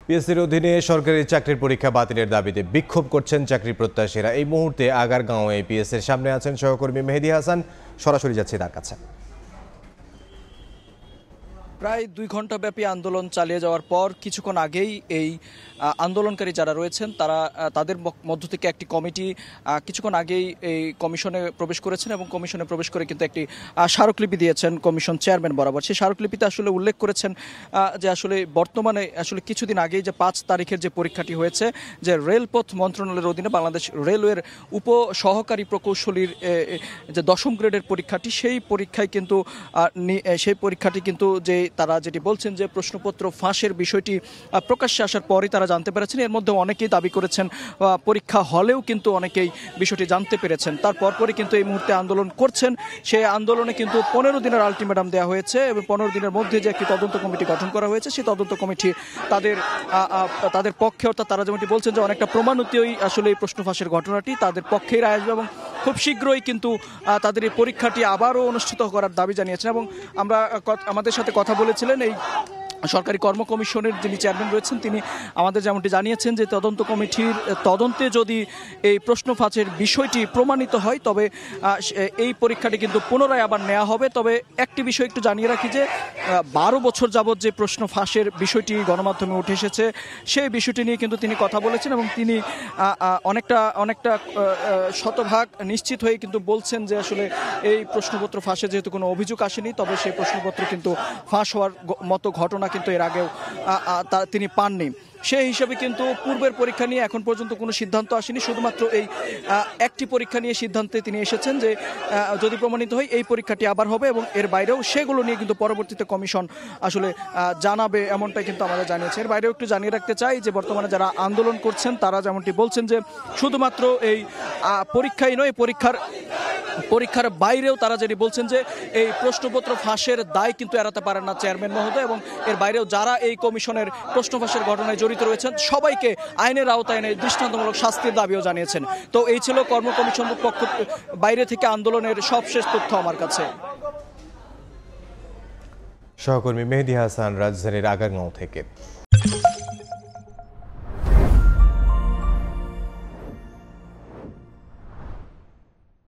পিএসসির অধীনে সরকারি চাকরির পরীক্ষা বাতিলের দাবিতে বিক্ষোভ করছেন চাকরি প্রত্যাশীরা। এই মুহূর্তে আগারগাঁওয়ে পিএসসির সামনে আছেন সহকর্মী মেহেদী হাসান। সরাসরি যাচ্ছে তার কাছে। প্রায় 2 ঘন্টা ব্যাপী আন্দোলন চালিয়ে যাওয়ার পর কিছুক্ষণ আগেই এই আন্দোলনকারী যারা রয়েছেন তাদের মধ্য থেকে একটি কমিটি কিছুক্ষণ আগেই এই কমিশনে প্রবেশ করেছেন এবং কমিশনে প্রবেশ করে কিন্তু একটি স্মারকলিপি দিয়েছেন কমিশন চেয়ারম্যান বরাবর। সেই স্মারকলিপিতে আসলে উল্লেখ করেছেন যে আসলে বর্তমানে আসলে কিছুদিন আগেই যে 5 তারিখের যে পরীক্ষাটি হয়েছে, যে রেলপথ মন্ত্রণালয়ের অধীনে বাংলাদেশ রেলওয়ের উপ সহকারী প্রকৌশলীর যে 10ম গ্রেডের পরীক্ষাটি, সেই পরীক্ষাটি কিন্তু যে তারা যেটি বলছেন যে প্রশ্নপত্র ফাঁসের বিষয়টি প্রকাশ্যে আসার পরই তারা জানতে পেরেছেন। এর মধ্যে অনেকেই দাবি করেছেন পরীক্ষা হলেও কিন্তু অনেকেই বিষয়টি জানতে পেরেছেন। তারপরই কিন্তু এই মুহূর্তে আন্দোলন করছেন। সেই আন্দোলনে কিন্তু 15 দিনের আলটিমেটাম দেওয়া হয়েছে এবং 15 দিনের মধ্যে যে একটি তদন্ত কমিটি গঠন করা হয়েছে, সেই তদন্ত কমিটি তাদের পক্ষে, অর্থাৎ তারা যেমনটি বলছেন যে অনেকটা প্রমাণিতই আসলে এই প্রশ্ন ফাঁসের ঘটনাটি তাদের পক্ষেই রায় আসবে এবং খুব শীঘ্রই কিন্তু তাদের এই পরীক্ষাটি আবারও অনুষ্ঠিত করার দাবি জানিয়েছেন। এবং আমাদের সাথে কথা বলেছিলেন এই সরকারি কর্ম কমিশনের যিনি চেয়ারম্যান রয়েছেন, তিনি আমাদের যেমনটি জানিয়েছেন যে তদন্ত কমিটির তদন্তে যদি এই প্রশ্ন ফাঁসের বিষয়টি প্রমাণিত হয় তবে এই পরীক্ষাটি কিন্তু পুনরায় আবার নেওয়া হবে। তবে একটি বিষয় একটু জানিয়ে রাখি যে 12 বছর যাবৎ যে প্রশ্ন ফাঁসের বিষয়টি গণমাধ্যমে উঠে এসেছে, সেই বিষয়টি নিয়ে কিন্তু তিনি কথা বলেছেন এবং তিনি অনেকটা শতভাগ নিশ্চিত হয়ে কিন্তু বলছেন যে আসলে এই প্রশ্নপত্র ফাঁসে যেহেতু কোনো অভিযোগ আসেনি, তবে সেই প্রশ্নপত্র কিন্তু ফাঁস হওয়ার মতো ঘটনা কিন্তু এর আগেও তিনি পাননি। সেই হিসাবে কিন্তু পূর্বের পরীক্ষা নিয়ে এখন পর্যন্ত কোনো সিদ্ধান্ত আসেনি, শুধুমাত্র এই একটি পরীক্ষা নিয়ে সিদ্ধান্তে তিনি এসেছেন যে যদি প্রমাণিত হয় এই পরীক্ষাটি আবার হবে এবং এর বাইরেও সেগুলো নিয়ে কিন্তু পরবর্তীতে কমিশন আসলে জানাবে, এমনটাই কিন্তু আমাদের জানিয়েছে। এর বাইরেও একটু জানিয়ে রাখতে চাই যে বর্তমানে যারা আন্দোলন করছেন তারা যেমনটি বলছেন যে শুধুমাত্র এই পরীক্ষাই নয়, পরীক্ষার বাইরেও তারা যেটি বলছেন যে এই প্রশ্নপত্র ফাঁসের দায় কিন্তু এড়াতে পারেন না চেয়ারম্যান মহোদয়, এবং এর বাইরেও যারা এই কমিশনের প্রশ্ন ফাঁসের ঘটনায় জড়িত রয়েছেন সবাইকে আইনের আওতায় এনে দৃষ্টান্তমূলক শাস্তির দাবিও জানিয়েছেন। তো এই ছিল কর্ম কমিশনের পক্ষ বাইরে থেকে আন্দোলনের সবশেষ তথ্য আমার কাছে। সহকর্মী মেহেদী হাসান রাজধানীর আগারগাঁও থেকে।